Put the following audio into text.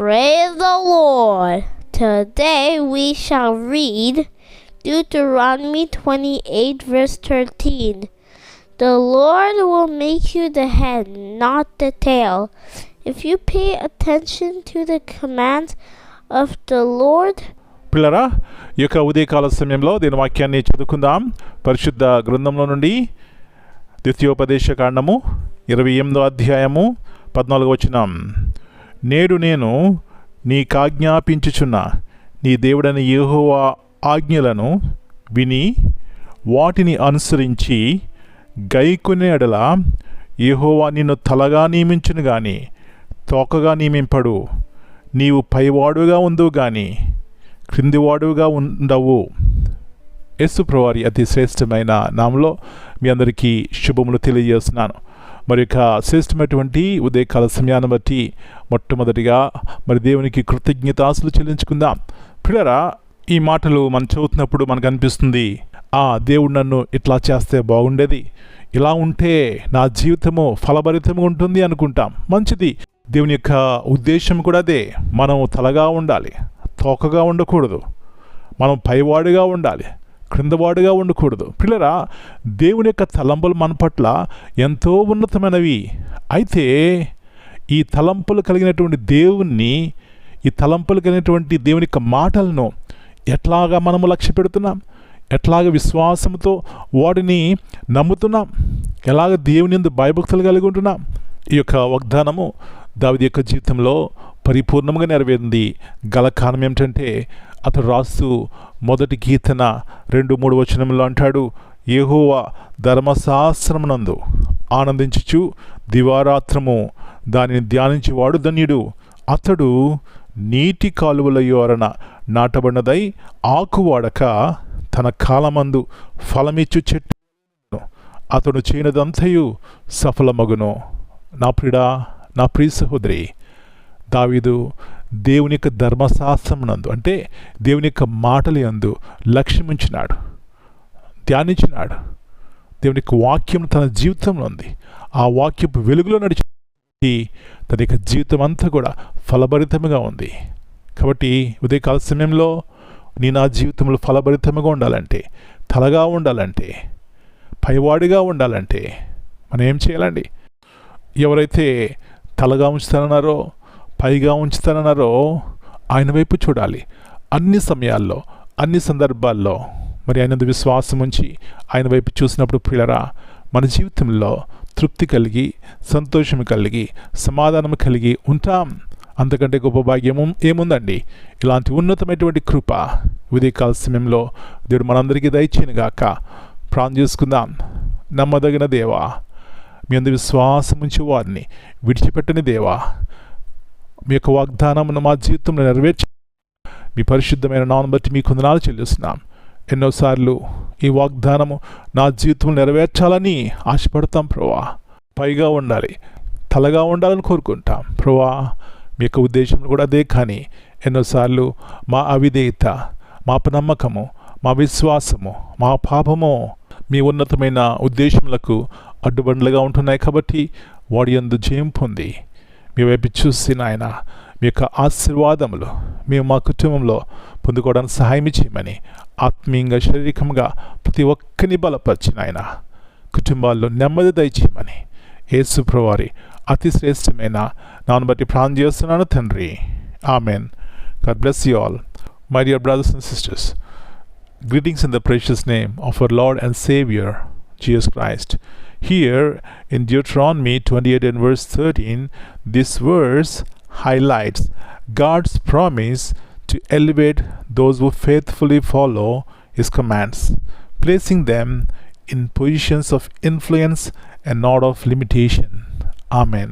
Praise the Lord. Today we shall read Deuteronomy 28 verse 13. The Lord will make you the head, not the tail. If you pay attention to the commands of the Lord. పిల్లరా, ఈ యొక్క ఉదయకాల సమయంలో దీని వాక్యాన్ని చదువుకుందాం. పరిశుద్ధ గ్రంథంలో నుండి ద్వితీయోపదేశ కాండము 28వ అధ్యాయము 14వ వచనం. నేడు నేను నీకాజ్ఞాపించుచున్న నీ దేవుడైన యెహోవా ఆజ్ఞలను విని వాటిని అనుసరించి గైకొనే ఎడల యెహోవా నిన్ను తలగా నియమించును గాని తోకగా నియమింపడు. నీవు పైవాడుగా ఉందువు గాని క్రిందివాడుగా ఉండవు. యేసుప్రభువారి అతి శ్రేష్టమైన నామంలో మీ అందరికీ శుభములు తెలియజేస్తున్నాను. మరి యొక్క శ్రేష్టమైనటువంటి ఉదయకాల సమయాన్ని బట్టి మొట్టమొదటిగా మరి దేవునికి కృతజ్ఞతాస్తులు చెల్లించుకుందాం. పిల్లరా, ఈ మాటలు మనం చదువుతున్నప్పుడు మనకు అనిపిస్తుంది, దేవుడు నన్ను ఇట్లా చేస్తే బాగుండేది, ఇలా ఉంటే నా జీవితము ఫలభరితంగా ఉంటుంది అనుకుంటాం. మంచిది, దేవుని యొక్క ఉద్దేశం కూడా అదే. మనం తలగా ఉండాలి, తోకగా ఉండకూడదు. మనం పైవాడుగా ఉండాలి, క్రిందవాడుగా ఉండకూడదు. పిల్లరా, దేవుని యొక్క తలంపులు మన పట్ల ఎంతో ఉన్నతమైనవి. అయితే ఈ తలంపులు కలిగినటువంటి దేవుణ్ణి, ఈ తలంపులు కలిగినటువంటి దేవుని యొక్క మాటలను ఎట్లాగా మనము లక్ష్య పెడుతున్నాం, ఎట్లాగ విశ్వాసంతో వాటిని నమ్ముతున్నాం, ఎలాగ దేవుని యందు భయభక్తులు కలిగి ఉంటున్నాం. ఈ యొక్క వాగ్దానము దావీదు యొక్క జీవితంలో పరిపూర్ణంగా నెరవేరింది. గల కారణం ఏమిటంటే, అతడు రాస్తూ మొదటి కీర్తన 2-3 వచనంలో అంటాడు, యెహోవా ధర్మశాస్త్రమునందు ఆనందించుచు దివారాత్రము దానిని ధ్యానించేవాడు ధన్యుడు. అతడు నీటి కాలువల యోరన నాటబడినదై ఆకువాడక తన కాలమందు ఫలమిచ్చు చెట్టు అతడు చేయనదంతయు సఫలమగును. నా ప్రియుడా, నా ప్రియ సహోదరి, దావీదు దేవుని యొక్క ధర్మశాస్త్రమునందు, అంటే దేవుని యొక్క మాటల యందు లక్ష్యముంచినాడు, ధ్యానించినాడు. దేవుని యొక్క వాక్యం తన జీవితంలో ఉంది. ఆ వాక్యపు వెలుగులో నడిచి తన యొక్క జీవితం అంతా కూడా ఫలభరితంగా ఉంది. కాబట్టి ఉదయకాల సమయంలో నా జీవితంలో ఫలభరితంగా ఉండాలంటే, తలగా ఉండాలంటే, పైవాడిగా ఉండాలంటే మనం ఏం చేయాలండి? ఎవరైతే తలగా ఉంచుతానన్నారో, పైగా ఉంచుతానన్నారో ఆయన వైపు చూడాలి. అన్ని సమయాల్లో, అన్ని సందర్భాల్లో మరి ఆయన విశ్వాసం ఉంచి ఆయన వైపు చూసినప్పుడు పిల్లరా, మన జీవితంలో తృప్తి కలిగి, సంతోషం కలిగి, సమాధానం కలిగి ఉంటాం. అంతకంటే గొప్ప భాగ్యము ఏముందండి? ఇలాంటి ఉన్నతమైనటువంటి కృప ఉదయకాల సమయంలో దేవుడు మనందరికీ దయచేయనుగాక. ప్రార్థన చేసుకుందాం. నమ్మదగిన దేవా, మీ అందు విశ్వాసం ఉంచి వారిని విడిచిపెట్టని దేవా, మీ యొక్క వాగ్దానమును మా జీవితంలో నెరవేర్చి మీ పరిశుద్ధమైన నామమును బట్టి మీకు వందనాలు చెల్లిస్తున్నాం. ఎన్నోసార్లు ఈ వాగ్దానము నా జీవితంలో నెరవేర్చాలని ఆశపడతాం ప్రభువా. పైగా ఉండాలి, తలగా ఉండాలని కోరుకుంటాం ప్రభువా. మీ యొక్క ఉద్దేశం కూడా అదే. కానీ ఎన్నోసార్లు మా అవిధేయత, మా అపనమ్మకము, మా విశ్వాసము, మా పాపము మీ ఉన్నతమైన ఉద్దేశములకు అడ్డుబండ్లుగా ఉంటున్నాయి. కాబట్టి వాడి యందు జయం పొంది మీ వైపు చూసి నాయన మీ యొక్క ఆశీర్వాదములు మేము మా కుటుంబంలో పొందుకోవడానికి సహాయం చేయమని ఆత్మీయంగా, శారీరకంగా ప్రతి ఒక్కరిని బలపరిచి నాయన కుటుంబాల్లో నెమ్మది దయచేయమని యేసు ప్రభువారి అతి శ్రేష్టమైన నామమును బట్టి ప్రార్థన చేస్తున్నాను తండ్రి. Amen. God bless you all. My dear brothers and sisters, greetings in the precious name of our Lord and Savior Jesus Christ. Here in Deuteronomy 28 and verse 13, this verse highlights God's promise to elevate those who faithfully follow His commands, placing them in positions of influence and not of limitation. Amen.